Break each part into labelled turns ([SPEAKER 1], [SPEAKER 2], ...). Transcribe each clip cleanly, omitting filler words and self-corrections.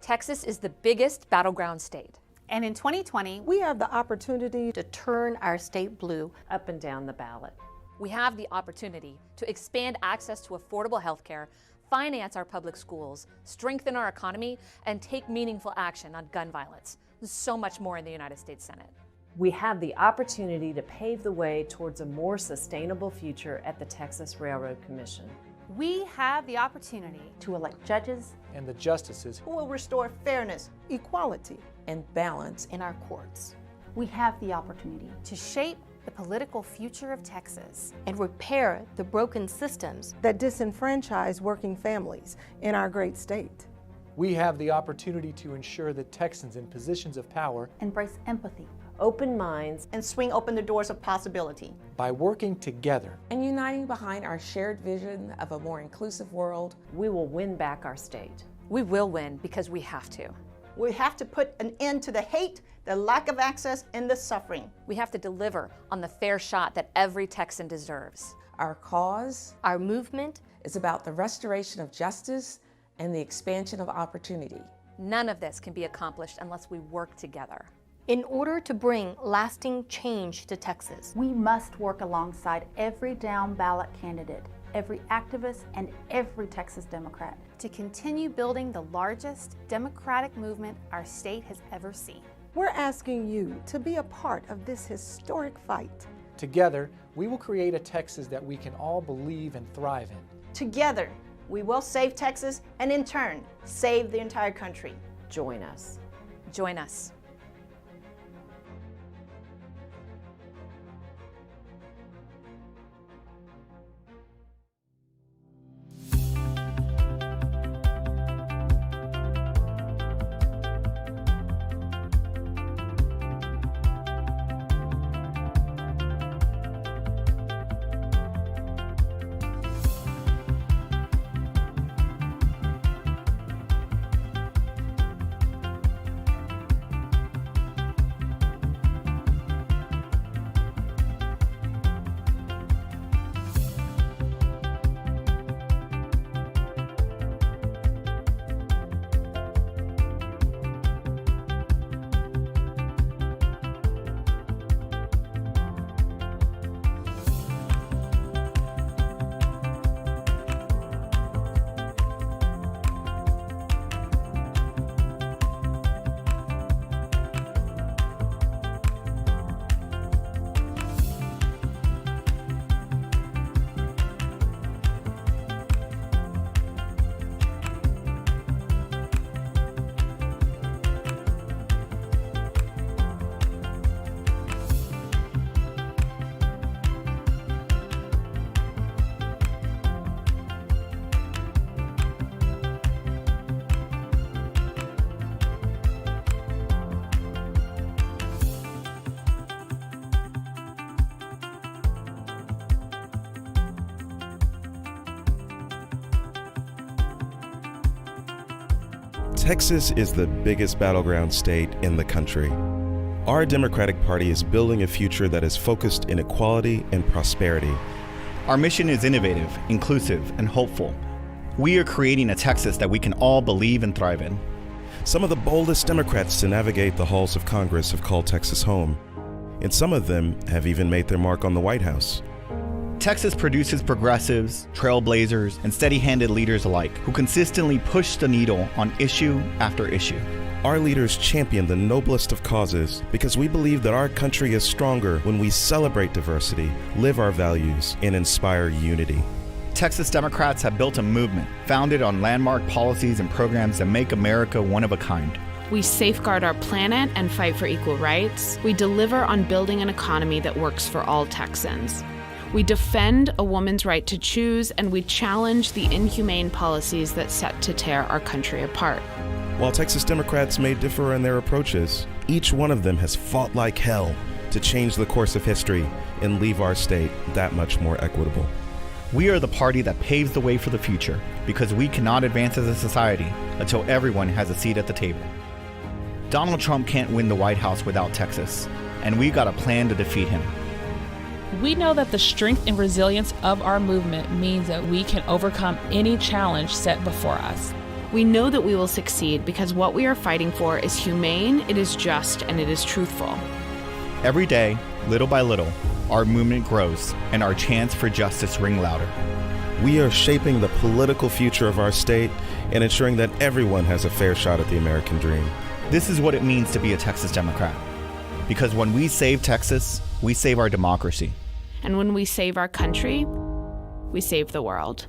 [SPEAKER 1] Texas is the biggest battleground state.
[SPEAKER 2] And in 2020,
[SPEAKER 3] we have the opportunity
[SPEAKER 4] to turn our state blue
[SPEAKER 5] up and down the ballot.
[SPEAKER 1] We have the opportunity to expand access to affordable health care, finance our public schools, strengthen our economy, and take meaningful action on gun violence. There's so much more in the United States Senate.
[SPEAKER 5] We have the opportunity to pave the way towards a more sustainable future at the Texas Railroad Commission.
[SPEAKER 2] We have the opportunity
[SPEAKER 4] to elect judges
[SPEAKER 6] and the justices
[SPEAKER 3] who will restore fairness, equality,
[SPEAKER 4] and balance in our courts.
[SPEAKER 7] We have the opportunity
[SPEAKER 2] to shape the political future of Texas
[SPEAKER 4] and repair the broken systems
[SPEAKER 3] that disenfranchise working families in our great state.
[SPEAKER 6] We have the opportunity to ensure that Texans in positions of power
[SPEAKER 7] embrace empathy,
[SPEAKER 5] open minds,
[SPEAKER 3] and swing open the doors of possibility.
[SPEAKER 6] By working together
[SPEAKER 8] and uniting behind our shared vision of a more inclusive world,
[SPEAKER 5] we will win back our state.
[SPEAKER 1] We will win because we have to.
[SPEAKER 3] We have to put an end to the hate, the lack of access, and the suffering.
[SPEAKER 1] We have to deliver on the fair shot that every Texan deserves.
[SPEAKER 8] Our cause,
[SPEAKER 4] our movement,
[SPEAKER 8] is about the restoration of justice and the expansion of opportunity.
[SPEAKER 1] None of this can be accomplished unless we work together.
[SPEAKER 4] In order to bring lasting change to Texas,
[SPEAKER 7] we must work alongside every down ballot candidate, every activist, and every Texas Democrat
[SPEAKER 2] to continue building the largest democratic movement our state has ever seen.
[SPEAKER 3] We're asking you to be a part of this historic fight.
[SPEAKER 6] Together, we will create a Texas that we can all believe and thrive in.
[SPEAKER 3] Together, we will save Texas and in turn, save the entire country.
[SPEAKER 5] Join us.
[SPEAKER 1] Join us.
[SPEAKER 9] Texas is the biggest battleground state in the country. Our Democratic Party is building a future that is focused in equality and prosperity.
[SPEAKER 10] Our mission is innovative, inclusive, and hopeful. We are creating a Texas that we can all believe and thrive in.
[SPEAKER 9] Some of the boldest Democrats to navigate the halls of Congress have called Texas home, and some of them have even made their mark on the White House.
[SPEAKER 10] Texas produces progressives, trailblazers, and steady-handed leaders alike who consistently push the needle on issue after issue.
[SPEAKER 9] Our leaders champion the noblest of causes because we believe that our country is stronger when we celebrate diversity, live our values, and inspire unity.
[SPEAKER 10] Texas Democrats have built a movement founded on landmark policies and programs that make America one of a kind.
[SPEAKER 11] We safeguard our planet and fight for equal rights. We deliver on building an economy that works for all Texans. We defend a woman's right to choose, and we challenge the inhumane policies that set to tear our country apart.
[SPEAKER 9] While Texas Democrats may differ in their approaches, each one of them has fought like hell to change the course of history and leave our state that much more equitable.
[SPEAKER 10] We are the party that paves the way for the future because we cannot advance as a society until everyone has a seat at the table. Donald Trump can't win the White House without Texas, and we got a plan to defeat him.
[SPEAKER 12] We know that the strength and resilience of our movement means that we can overcome any challenge set before us.
[SPEAKER 11] We know that we will succeed because what we are fighting for is humane, it is just, and it is truthful.
[SPEAKER 10] Every day, little by little, our movement grows and our chants for justice ring louder.
[SPEAKER 9] We are shaping the political future of our state and ensuring that everyone has a fair shot at the American dream.
[SPEAKER 10] This is what it means to be a Texas Democrat. Because when we save Texas, we save our democracy.
[SPEAKER 11] And when we save our country, we save the world.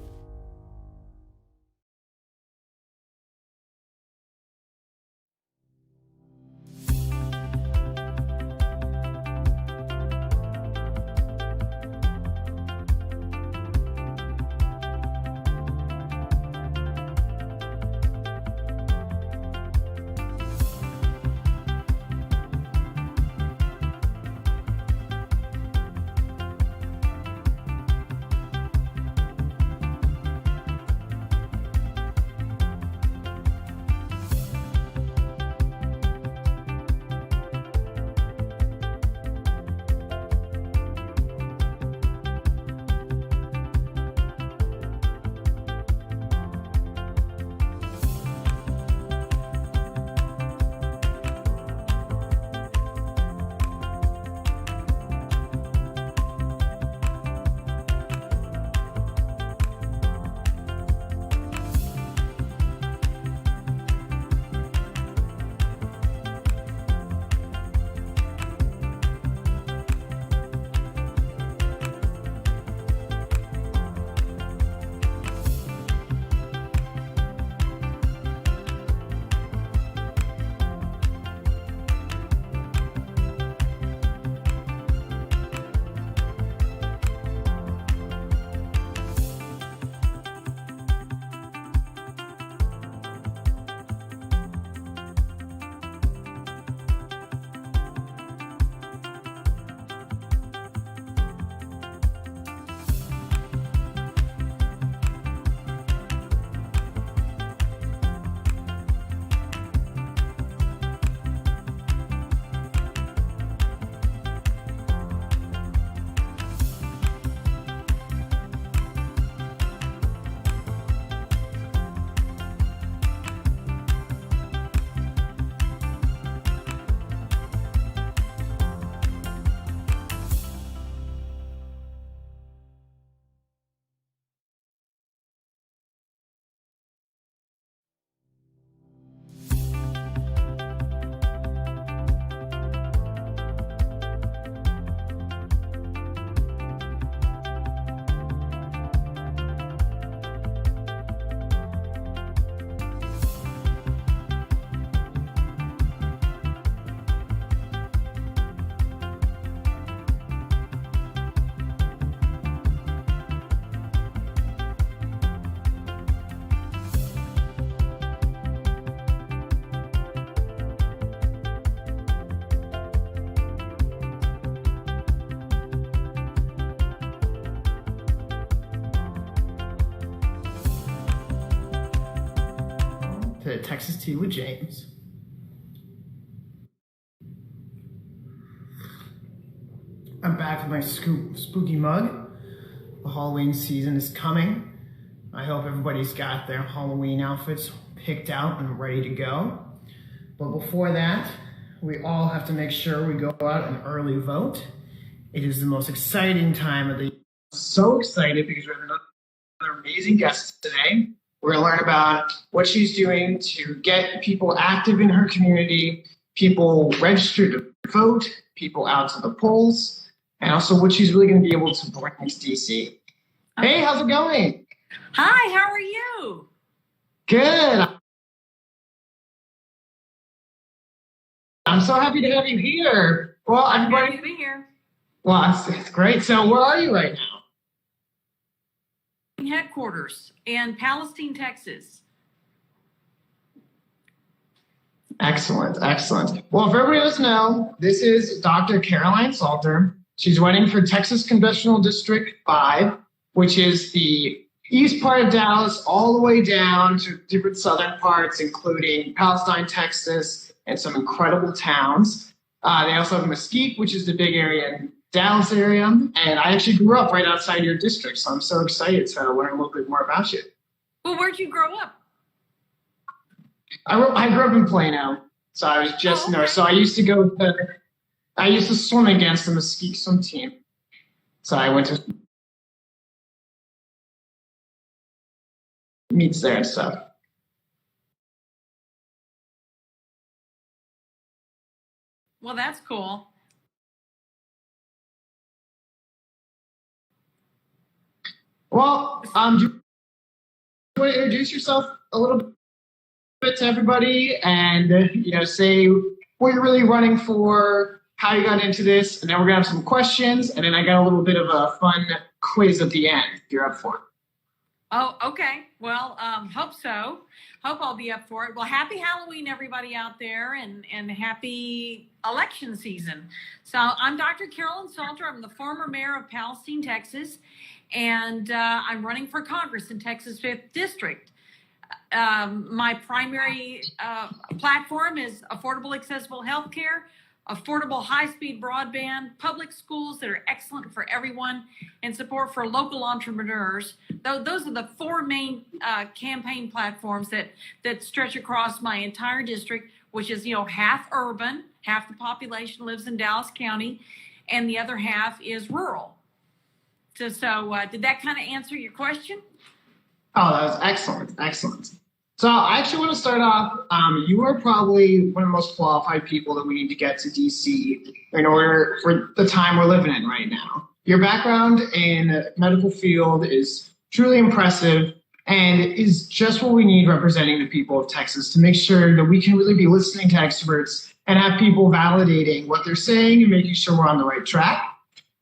[SPEAKER 13] To Texas Tea with James. I'm back with my spooky mug. The Halloween season is coming. I hope everybody's got their Halloween outfits picked out and ready to go. But before that, we all have to make sure we go out and early vote. It is the most exciting time of the year. I'm so excited because we have another amazing guest today. We're going to learn about what she's doing to get people active in her community, people registered to vote, people out to the polls, and also what she's really going to be able to bring to DC. Hey, how's it going?
[SPEAKER 14] Hi, how are you?
[SPEAKER 13] Good. I'm so happy to have you here. Well, everybody.
[SPEAKER 14] Happy to be here.
[SPEAKER 13] Well, it's great. So where are you right now?
[SPEAKER 14] Headquarters in Palestine, Texas.
[SPEAKER 13] Excellent, excellent. Well, if everybody doesn't know, this is Dr. Carolyn Salter. She's running for Texas Congressional District 5, which is the east part of Dallas all the way down to different southern parts, including Palestine, Texas, and some incredible towns. They also have Mesquite, which is the big area in Dallas area. And I actually grew up right outside your district, so I'm so excited to learn a little bit more about you.
[SPEAKER 14] Well, where'd you grow up?
[SPEAKER 13] I grew up in Plano, so I was just north. So I used to swim against the Mesquite swim team. So I went to meets there and stuff.
[SPEAKER 14] Well, that's cool.
[SPEAKER 13] Well, do you want to introduce yourself a little bit to everybody and, say what you're really running for, how you got into this, and then we're going to have some questions, and then I got a little bit of a fun quiz at the end if you're up for it.
[SPEAKER 14] Oh, okay. Well, hope so. Hope I'll be up for it. Well, happy Halloween, everybody out there, and happy election season. So I'm Dr. Carolyn Salter. I'm the former mayor of Palestine, Texas, and I'm running for Congress in Texas 5th District. My primary platform is affordable, accessible health care, affordable high-speed broadband, public schools that are excellent for everyone, and support for local entrepreneurs. Those are the four main campaign platforms that stretch across my entire district, which is, half urban, half the population lives in Dallas County, and the other half is rural. So did that kind of answer your question?
[SPEAKER 13] Oh, that was excellent. Excellent. So I actually want to start off, you are probably one of the most qualified people that we need to get to DC in order for the time we're living in right now. Your background in the medical field is truly impressive and is just what we need representing the people of Texas to make sure that we can really be listening to experts and have people validating what they're saying and making sure we're on the right track.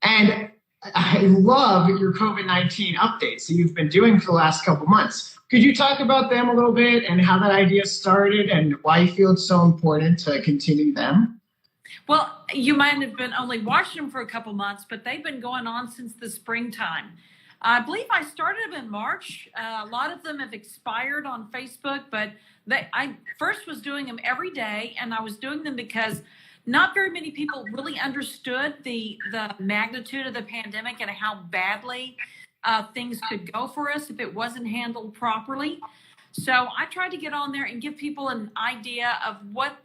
[SPEAKER 13] And I love your COVID-19 updates that you've been doing for the last couple months. Could you talk about them a little bit and how that idea started and why you feel it's so important to continue them?
[SPEAKER 14] Well, you might have been only watching them for a couple months, but they've been going on since the springtime. I believe I started them in March. A lot of them have expired on Facebook, but I first was doing them every day, and I was doing them because not very many people really understood the magnitude of the pandemic and how badly things could go for us if it wasn't handled properly. So I tried to get on there and give people an idea of what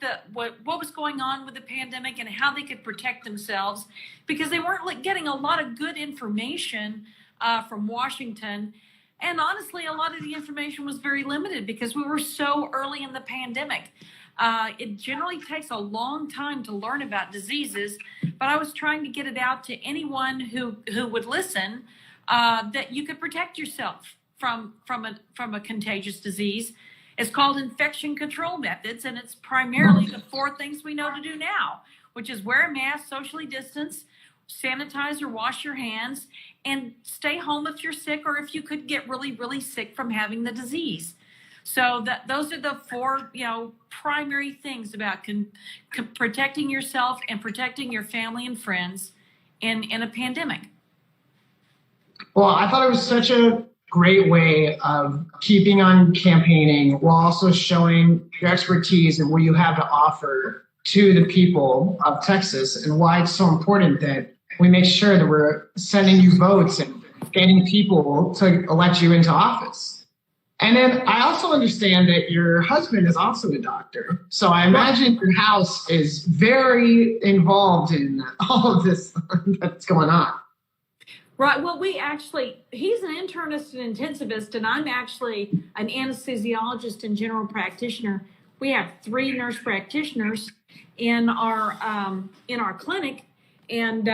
[SPEAKER 14] was going on with the pandemic and how they could protect themselves, because they weren't getting a lot of good information from Washington. And honestly, a lot of the information was very limited because we were so early in the pandemic. It generally takes a long time to learn about diseases, but I was trying to get it out to anyone who would listen, that you could protect yourself from a contagious disease. It's called infection control methods, and it's primarily the four things we know to do now, which is wear a mask, socially distance, sanitize or wash your hands, and stay home if you're sick or if you could get really, really sick from having the disease. So those are the four, primary things about protecting yourself and protecting your family and friends in a pandemic.
[SPEAKER 13] Well, I thought it was such a great way of keeping on campaigning while also showing your expertise and what you have to offer to the people of Texas and why it's so important that we make sure that we're sending you votes and getting people to elect you into office. And then I also understand that your husband is also a doctor. So I imagine your house is very involved in all of this that's going on.
[SPEAKER 14] Right. Well, he's an internist and intensivist, and I'm actually an anesthesiologist and general practitioner. We have 3 nurse practitioners in our clinic, and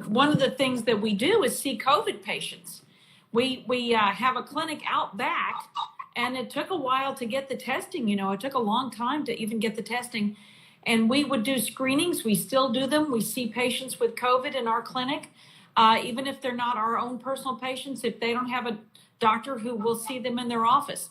[SPEAKER 14] one of the things that we do is see COVID patients. We have a clinic out back, and it took a while to get the testing. It took a long time to even get the testing, and we would do screenings. We still do them. We see patients with COVID in our clinic. Even if they're not our own personal patients, if they don't have a doctor who will see them in their office.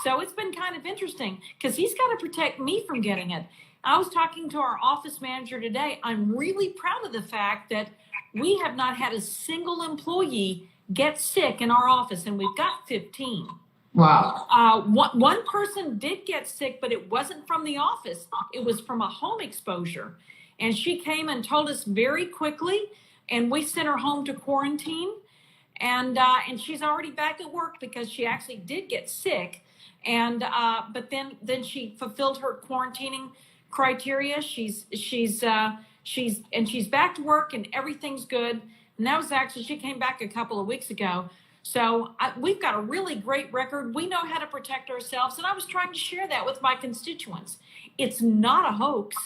[SPEAKER 14] So it's been kind of interesting because he's got to protect me from getting it. I was talking to our office manager today. I'm really proud of the fact that we have not had a single employee get sick in our office, and we've got 15.
[SPEAKER 13] Wow.
[SPEAKER 14] One person did get sick, but it wasn't from the office. It was from a home exposure. And she came and told us very quickly, and we sent her home to quarantine, and she's already back at work because she actually did get sick. And but then she fulfilled her quarantining criteria. She's back to work and everything's good. And that was actually, she came back a couple of weeks ago. So we've got a really great record. We know how to protect ourselves. And I was trying to share that with my constituents. It's not a hoax.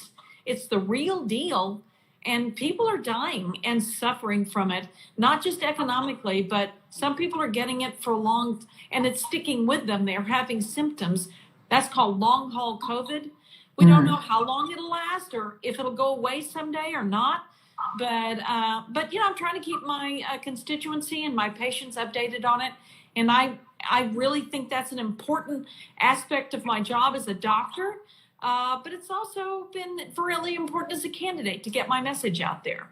[SPEAKER 14] It's the real deal. And people are dying and suffering from it, not just economically, but some people are getting it for long, and it's sticking with them. They're having symptoms. That's called long haul COVID. We don't know how long it'll last or if it'll go away someday or not. But I'm trying to keep my constituency and my patients updated on it. And I really think that's an important aspect of my job as a doctor. But it's also been really important as a candidate to get my message out there.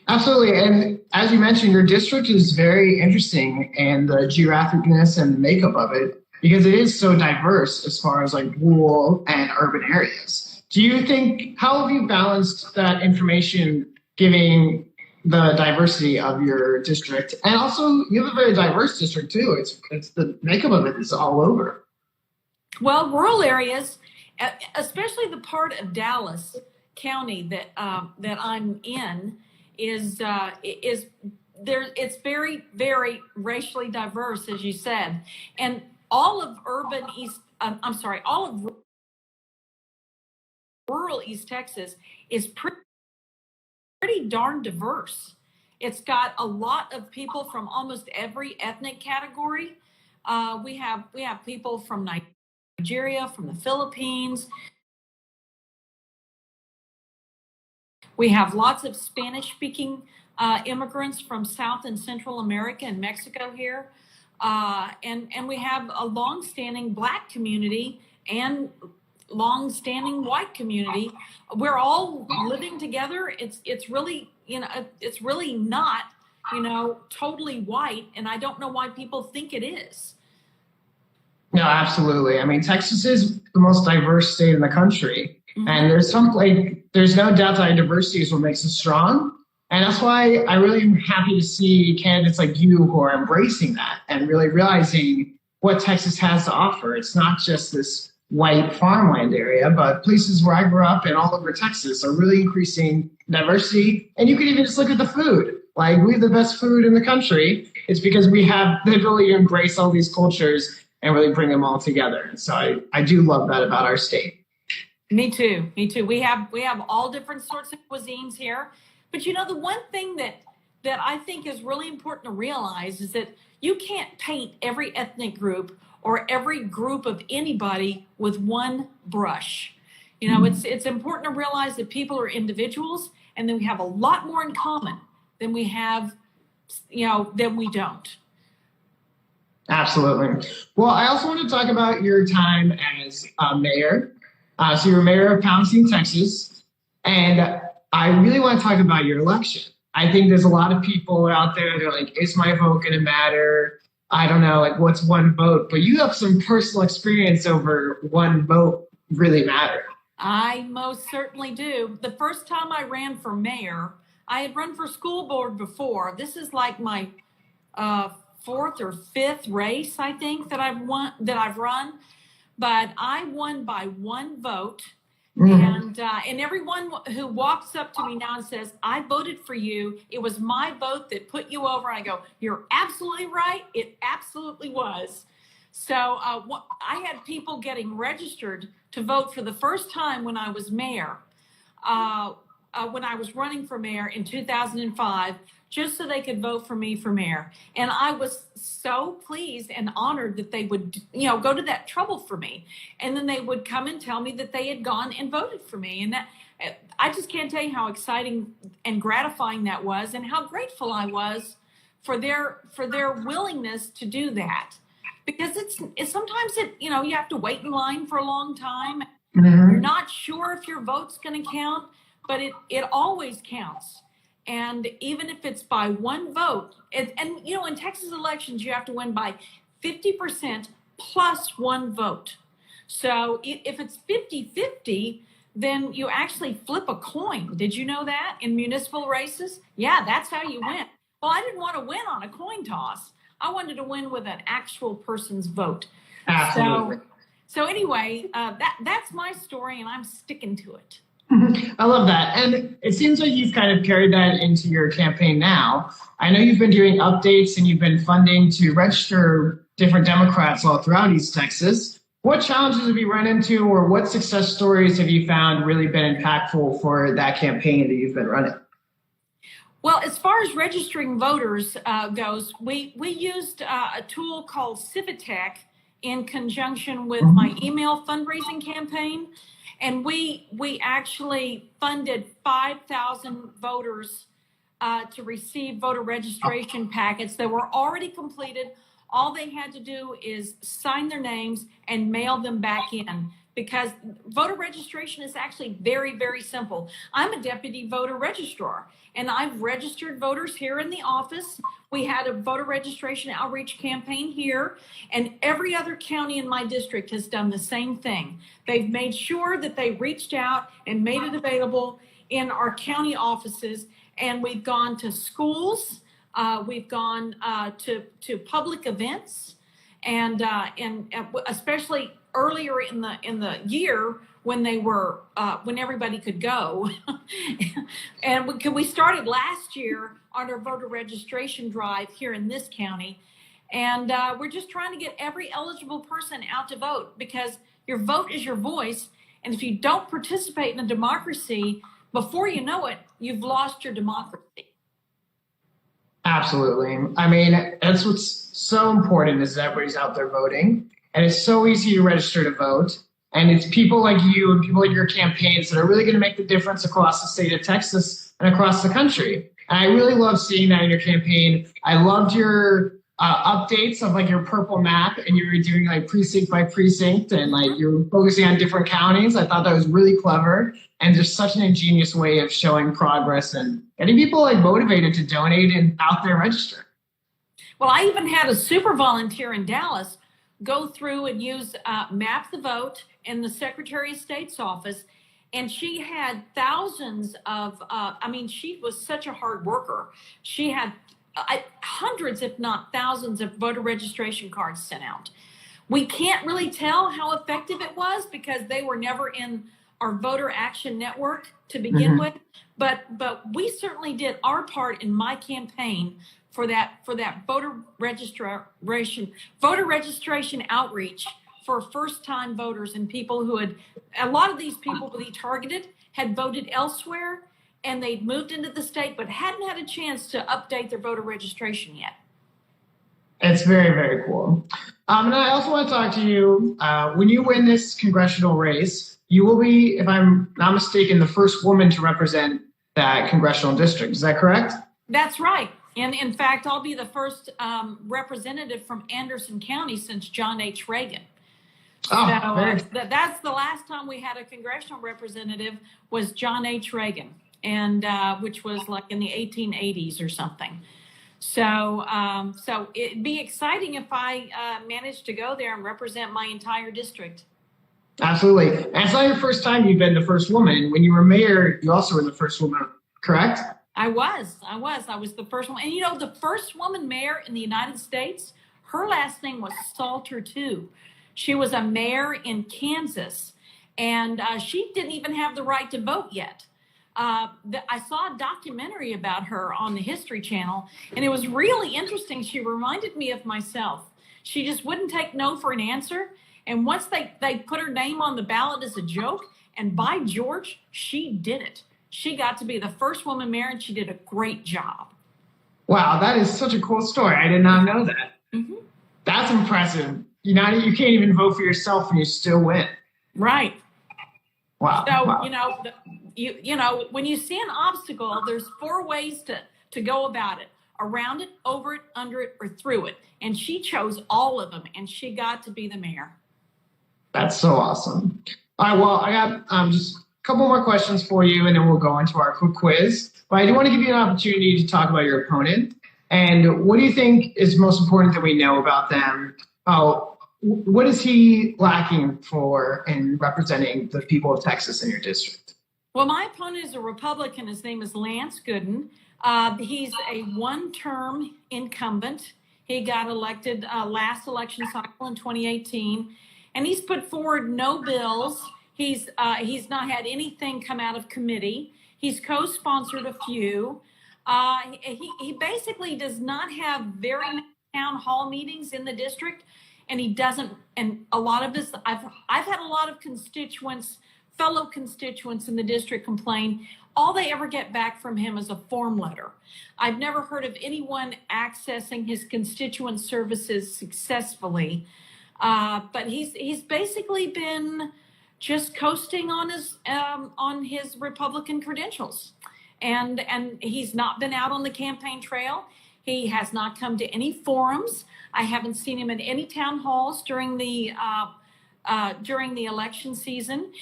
[SPEAKER 13] Absolutely. And as you mentioned, your district is very interesting, and the geographicness and the makeup of it, because it is so diverse as far as like rural and urban areas. Do you think, how have you balanced that information, giving the diversity of your district? And also, you have a very diverse district too. It's the makeup of it is all over.
[SPEAKER 14] Well, rural areas, especially the part of Dallas County that I'm in, is there. It's very, very racially diverse, as you said, and all of all of rural East Texas is pretty darn diverse. It's got a lot of people from almost every ethnic category. We have people from Nigeria, from the Philippines. We have lots of Spanish-speaking immigrants from South and Central America and Mexico here. And we have a long-standing Black community and long-standing white community. We're all living together. It's really, it's really not, totally white. And I don't know why people think it is.
[SPEAKER 13] No, absolutely. I mean, Texas is the most diverse state in the country. And there's no doubt that diversity is what makes us strong. And that's why I really am happy to see candidates like you who are embracing that and really realizing what Texas has to offer. It's not just this white farmland area, but places where I grew up and all over Texas are really increasing diversity. And you can even just look at the food. Like, we have the best food in the country. It's because we have the ability to embrace all these cultures and really bring them all together. And so I do love that about our state.
[SPEAKER 14] Me too. We have all different sorts of cuisines here. But the one thing that I think is really important to realize is that you can't paint every ethnic group or every group of anybody with one brush. It's important to realize that people are individuals, and that we have a lot more in common than we have, than we don't.
[SPEAKER 13] Absolutely. Well, I also want to talk about your time as mayor. So you were mayor of Palestine, Texas, and I really want to talk about your election. I think there's a lot of people out there that are like, is my vote going to matter? I don't know, like, what's one vote? But you have some personal experience over one vote really matter.
[SPEAKER 14] I most certainly do. The first time I ran for mayor, I had run for school board before. This is like my fourth or fifth race, I think, that I've run. But I won by one vote. And everyone who walks up to me now and says, I voted for you, it was my vote that put you over. I go, you're absolutely right. It absolutely was. So I had people getting registered to vote for the first time when I was mayor, when I was running for mayor in 2005, just so they could vote for me for mayor. And I was so pleased and honored that they would, go to that trouble for me. And then they would come and tell me that they had gone and voted for me. And that, I just can't tell you how exciting and gratifying that was, and how grateful I was for their willingness to do that. Because it's sometimes you have to wait in line for a long time. You're not sure if your vote's going to count, but it always counts. And even if it's by one vote, in Texas elections, you have to win by 50% plus one vote. So if it's 50-50, then you actually flip a coin. Did you know that in municipal races? Yeah, that's how you win. Well, I didn't want to win on a coin toss. I wanted to win with an actual person's vote.
[SPEAKER 13] Absolutely.
[SPEAKER 14] So anyway, that's my story, and I'm sticking to it.
[SPEAKER 13] I love that. And it seems like you've kind of carried that into your campaign now. I know you've been doing updates and you've been funding to register different Democrats all throughout East Texas. What challenges have you run into, or what success stories have you found really been impactful for that campaign that you've been running?
[SPEAKER 14] Well, as far as registering voters goes, we used a tool called Civitech in conjunction with my email fundraising campaign. And we actually funded 5,000 voters to receive voter registration packets that were already completed. All they had to do is sign their names and mail them back in, because voter registration is actually very, very simple. I'm a deputy voter registrar, and I've registered voters here in the office. We had a voter registration outreach campaign here, and every other county in my district has done the same thing. They've made sure that they reached out and made it available in our county offices, and we've gone to schools, we've gone to public events, and especially earlier in the year when they were when everybody could go. And we started last year on our voter registration drive here in this county, and we're just trying to get every eligible person out to vote, because your vote is your voice, and if you don't participate in a democracy, before you know it, you've lost your democracy.
[SPEAKER 13] Absolutely. I mean, that's what's so important, is that everybody's out there voting. And it's so easy to register to vote. And it's people like you and people like your campaigns that are really going to make the difference across the state of Texas and across the country. And I really love seeing that in your campaign. I loved your updates of like your purple map, and you were doing like precinct by precinct, and like you're focusing on different counties. I thought that was really clever, and just such an ingenious way of showing progress and getting people like motivated to donate and out there register.
[SPEAKER 14] Well, I even had a super volunteer in Dallas go through and use Map the Vote in the Secretary of State's office. And she had thousands of, she was such a hard worker. She had hundreds, if not thousands, of voter registration cards sent out. We can't really tell how effective it was, because they were never in our voter action network to begin with. But we certainly did our part in my campaign for that voter registration outreach for first-time voters and people who had, a lot of these people we targeted had voted elsewhere, and they'd moved into the state but hadn't had a chance to update their voter registration yet.
[SPEAKER 13] It's very, very cool. And I also want to talk to you, when you win this congressional race, you will be, if I'm not mistaken, the first woman to represent that congressional district. Is that correct?
[SPEAKER 14] That's right. And in fact, I'll be the first representative from Anderson County since John H. Reagan. That's the last time we had a congressional representative was John H. Reagan, and which was like in the 1880s or something. So it'd be exciting if I managed to go there and represent my entire district.
[SPEAKER 13] Absolutely. And it's not your first time you've been the first woman. When you were mayor, you also were the first woman, correct?
[SPEAKER 14] I was the first one. And you know, the first woman mayor in the United States, her last name was Salter too. She was a mayor in Kansas, and she didn't even have the right to vote yet. I saw a documentary about her on the History Channel, and it was really interesting. She reminded me of myself. She just wouldn't take no for an answer. And once they put her name on the ballot as a joke, and by George, she did it. She got to be the first woman mayor, and she did a great job.
[SPEAKER 13] Wow, that is such a cool story. I did not know that.
[SPEAKER 14] Mm-hmm.
[SPEAKER 13] That's impressive. You can't even vote for yourself and you still win.
[SPEAKER 14] Right.
[SPEAKER 13] Wow.
[SPEAKER 14] So,
[SPEAKER 13] wow.
[SPEAKER 14] you know, when you see an obstacle, there's 4 ways to go about it: around it, over it, under it, or through it. And she chose all of them, and she got to be the mayor.
[SPEAKER 13] That's so awesome. All right, well, I got just a couple more questions for you, and then we'll go into our quick quiz. But I do want to give you an opportunity to talk about your opponent. And what do you think is most important that we know about them? What is he lacking for in representing the people of Texas in your district?
[SPEAKER 14] Well, my opponent is a Republican. His name is Gooden. He's a one-term incumbent. He got elected last election cycle in 2018, and he's put forward no bills. He's not had anything come out of committee. He's co-sponsored a few. He basically does not have very many town hall meetings in the district, and he doesn't. And a lot of this, I've had a lot of fellow constituents in the district complain. All they ever get back from him is a form letter. I've never heard of anyone accessing his constituent services successfully, but he's basically been just coasting on his Republican credentials, and he's not been out on the campaign trail. He has not come to any forums. I haven't seen him in any town halls during the election season.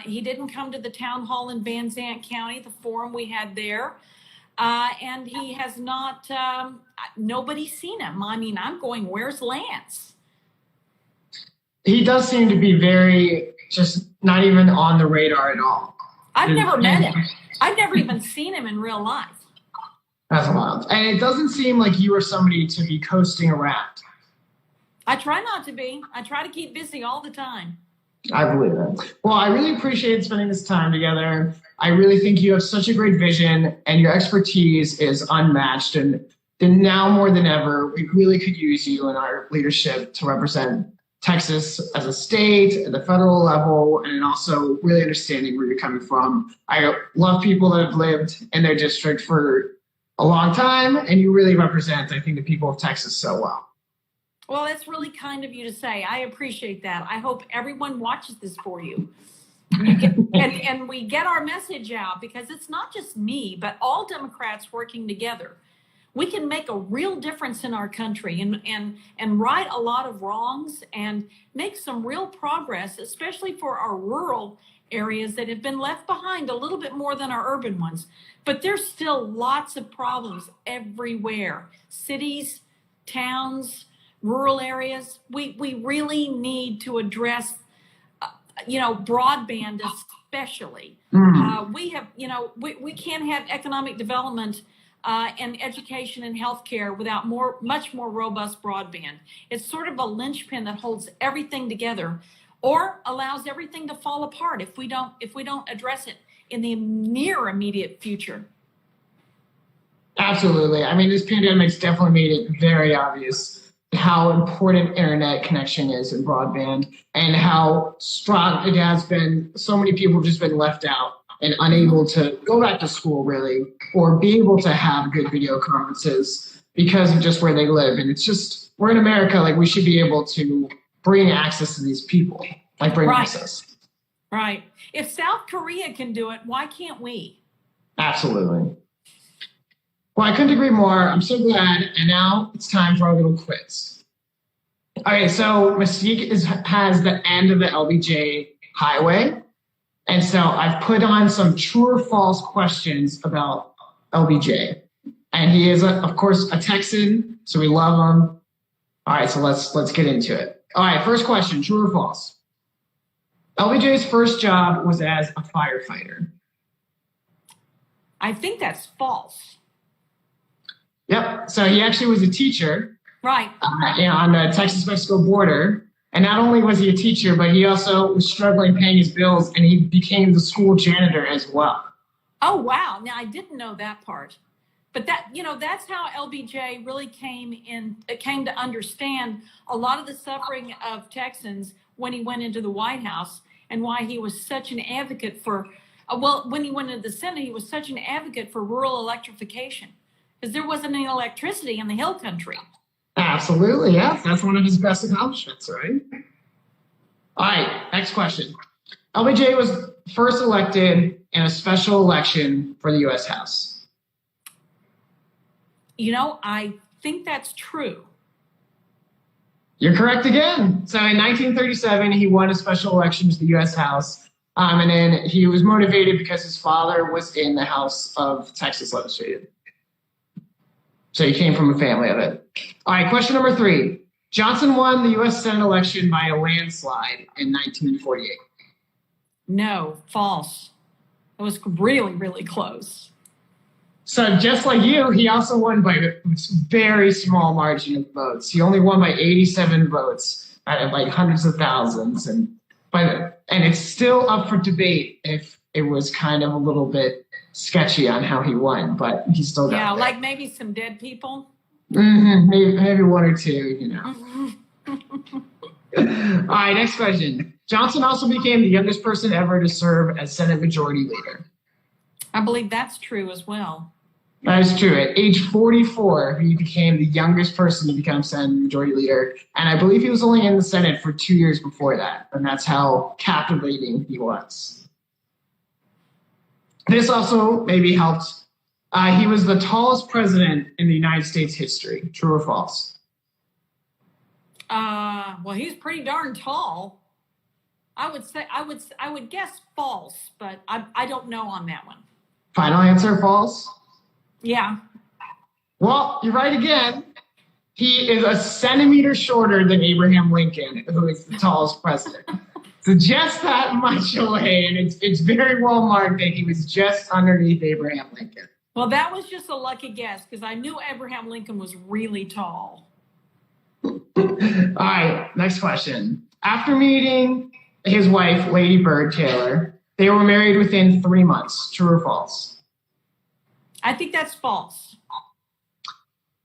[SPEAKER 14] He didn't come to the town hall in Van Zandt County, the forum we had there. And he has not, nobody's seen him. I mean, I'm going, where's Lance?
[SPEAKER 13] He does seem to be very, just not even on the radar at all.
[SPEAKER 14] I've never met him. I've never even seen him in real life.
[SPEAKER 13] That's wild. And it doesn't seem like you are somebody to be coasting around.
[SPEAKER 14] I try not to be. I try to keep busy all the time.
[SPEAKER 13] I believe it. Well, I really appreciate spending this time together. I really think you have such a great vision, and your expertise is unmatched. And now more than ever, we really could use you in our leadership to represent Texas as a state, at the federal level, and also really understanding where you're coming from. I love people that have lived in their district for a long time, and you really represent, I think, the people of Texas so well.
[SPEAKER 14] Well, that's really kind of you to say. I appreciate that. I hope everyone watches this for you. And we get our message out, because it's not just me, but all Democrats working together. We can make a real difference in our country and right a lot of wrongs and make some real progress, especially for our rural areas that have been left behind a little bit more than our urban ones. But there's still lots of problems everywhere. Cities, towns, rural areas. We really need to address, broadband especially. We have, we can't have economic development and education and healthcare without much more robust broadband. It's sort of a linchpin that holds everything together, or allows everything to fall apart if we don't address it in the near immediate future.
[SPEAKER 13] Absolutely. I mean, this pandemic's definitely made it very obvious how important internet connection is and broadband, and how strong it has been. So many people have just been left out and unable to go back to school, really, or be able to have good video conferences because of just where they live. And it's just, we're in America, like, we should be able to bring access to these people, like bring access.
[SPEAKER 14] Right. If South Korea can do it, why can't we?
[SPEAKER 13] Absolutely. Well, I couldn't agree more. I'm so glad. And now it's time for our little quiz. Okay, so Mystique has the end of the LBJ highway. And so I've put on some true or false questions about LBJ. And he is, of course, a Texan, so we love him. All right, so let's get into it. All right, first question, true or false? LBJ's first job was as a firefighter.
[SPEAKER 14] I think that's false.
[SPEAKER 13] Yep. So he actually was a teacher,
[SPEAKER 14] right?
[SPEAKER 13] On the Texas-Mexico border. And not only was he a teacher, but he also was struggling paying his bills, and he became the school janitor as well.
[SPEAKER 14] Oh, wow. Now, I didn't know that part. But that's how LBJ really came to understand a lot of the suffering of Texans when he went into the White House, and why he was such an advocate for, when he went into the Senate, he was such an advocate for rural electrification, because there wasn't any electricity in the hill country.
[SPEAKER 13] Absolutely, yes. That's one of his best accomplishments, right? All right, next question. LBJ was first elected in a special election for the U.S. House.
[SPEAKER 14] I think that's true.
[SPEAKER 13] You're correct again. So in 1937, he won a special election to the U.S. House. And then he was motivated because his father was in the House of Texas Legislative. So he came from a family of it. All right, question number 3. Johnson won the U.S. Senate election by a landslide in 1948.
[SPEAKER 14] No, false. It was really, really close.
[SPEAKER 13] So just like you, he also won by a very small margin of votes. He only won by 87 votes out of like hundreds of thousands. And it's still up for debate if it was kind of a little bit sketchy on how he won, but he still got there.
[SPEAKER 14] Like maybe some dead people.
[SPEAKER 13] Maybe one or two, All right, next question. Johnson also became the youngest person ever to serve as Senate Majority Leader.
[SPEAKER 14] I believe that's true as well.
[SPEAKER 13] That is true. At age 44, he became the youngest person to become Senate Majority Leader. And I believe he was only in the Senate for 2 years before that. And that's how captivating he was. This also maybe helped. He was the tallest president in the United States history. True or false?
[SPEAKER 14] Well, he's pretty darn tall. I would guess false, but I don't know on that one.
[SPEAKER 13] Final answer, false?
[SPEAKER 14] Yeah.
[SPEAKER 13] Well, you're right again. He is a centimeter shorter than Abraham Lincoln, who is the tallest president. So just that much away, and it's very well marked that he was just underneath Abraham Lincoln.
[SPEAKER 14] Well, that was just a lucky guess because I knew Abraham Lincoln was really tall.
[SPEAKER 13] All right, next question. After meeting his wife, Lady Bird Taylor, they were married within 3 months. True or false?
[SPEAKER 14] I think that's false.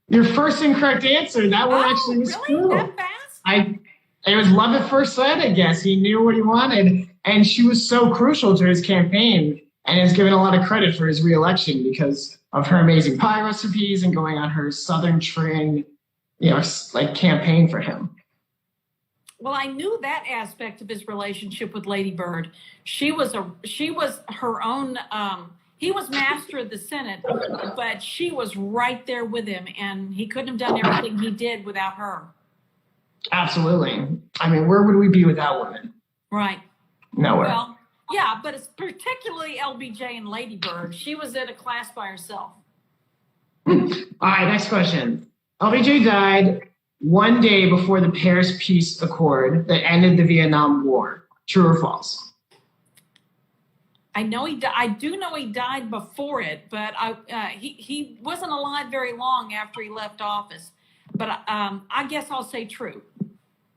[SPEAKER 13] Your first incorrect answer. That one actually was true.
[SPEAKER 14] That fast?
[SPEAKER 13] It was love at first sight, I guess. He knew what he wanted, and she was so crucial to his campaign and is given a lot of credit for his reelection because of her amazing pie recipes and going on her Southern train, campaign for him.
[SPEAKER 14] Well, I knew that aspect of his relationship with Lady Bird. She was her own. He was master of the Senate, but she was right there with him, and he couldn't have done everything he did without her.
[SPEAKER 13] Absolutely. I mean, where would we be without women?
[SPEAKER 14] Right.
[SPEAKER 13] Nowhere.
[SPEAKER 14] Well, yeah, but it's particularly LBJ and Lady Bird. She was in a class by herself.
[SPEAKER 13] All right, next question. LBJ died one day before the Paris Peace Accord that ended the Vietnam War. True or false?
[SPEAKER 14] I do know he died before it, but he wasn't alive very long after he left office. But I guess I'll say true.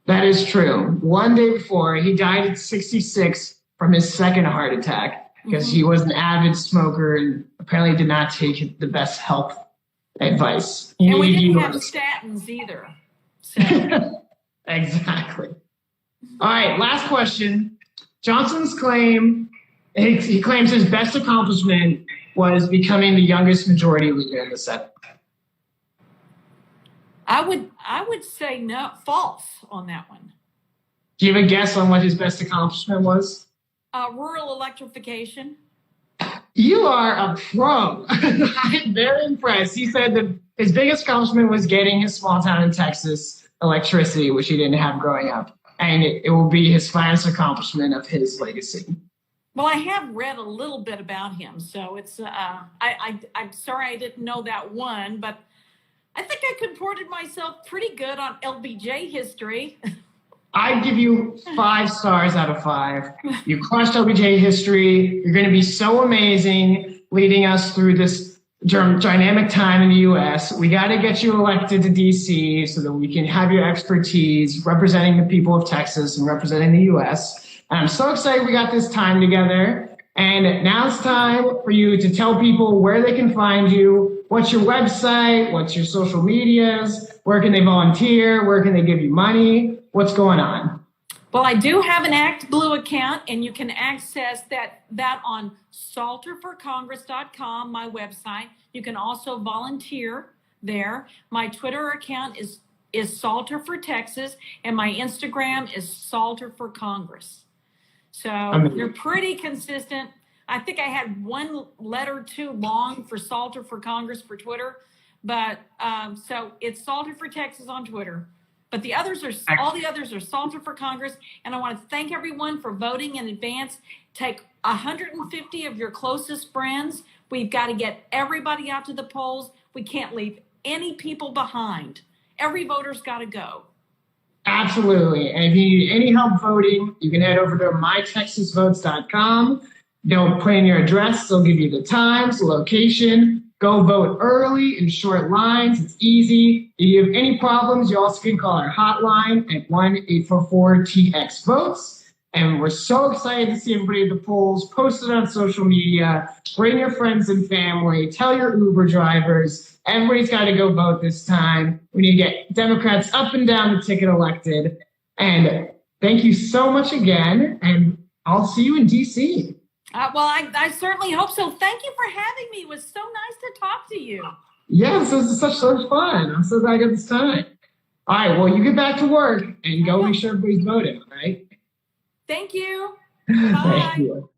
[SPEAKER 13] That is true. One day before, he died at 66 from his second heart attack because he was an avid smoker and apparently did not take the best health advice.
[SPEAKER 14] And we didn't have statins either. So.
[SPEAKER 13] Exactly. All right, last question. Johnson's claim, he claims his best accomplishment was becoming the youngest majority leader in the Senate.
[SPEAKER 14] I would say no, false on that one.
[SPEAKER 13] Do you have a guess on what his best accomplishment was?
[SPEAKER 14] Rural electrification.
[SPEAKER 13] You are a pro. I'm very impressed. He said that his biggest accomplishment was getting his small town in Texas electricity, which he didn't have growing up. And it will be his finest accomplishment of his legacy.
[SPEAKER 14] Well, I have read a little bit about him, so it's I'm sorry I didn't know that one, but I think I comported myself pretty good on LBJ history.
[SPEAKER 13] I give you 5 stars out of 5. You crushed LBJ history. You're going to be so amazing leading us through this dynamic time in the U.S. We got to get you elected to D.C. so that we can have your expertise representing the people of Texas and representing the U.S. And I'm so excited we got this time together. And now it's time for you to tell people where they can find you. What's your website? What's your social medias? Where can they volunteer? Where can they give you money? What's going on?
[SPEAKER 14] Well, I do have an Act Blue account, and you can access that on salterforcongress.com, my website. You can also volunteer there. My Twitter account is Salter for Texas, and my Instagram is Salter for Congress. So they're pretty consistent. I think I had one letter too long for Salter for Congress for Twitter, but so it's Salter for Texas on Twitter. But all the others are Salter for Congress. And I want to thank everyone for voting in advance. Take 150 of your closest friends. We've got to get everybody out to the polls. We can't leave any people behind. Every voter's got to go.
[SPEAKER 13] Absolutely. And if you need any help voting, you can head over to mytexasvotes.com. Don't put in your address. They'll give you the times, the location. Go vote early in short lines. It's easy. If you have any problems, you also can call our hotline at 1-844-TX-VOTES. And we're so excited to see everybody at the polls. Post it on social media. Bring your friends and family. Tell your Uber drivers. Everybody's got to go vote this time. We need to get Democrats up and down the ticket elected. And thank you so much again. And I'll see you in D.C.
[SPEAKER 14] Well, I certainly hope so. Thank you for having me. It was so nice to talk to you.
[SPEAKER 13] Yes, this is so much fun. I'm so glad I got this time. All right, well, you get back to work and go make sure everybody's voting, all right?
[SPEAKER 14] Thank you.
[SPEAKER 13] Thank you.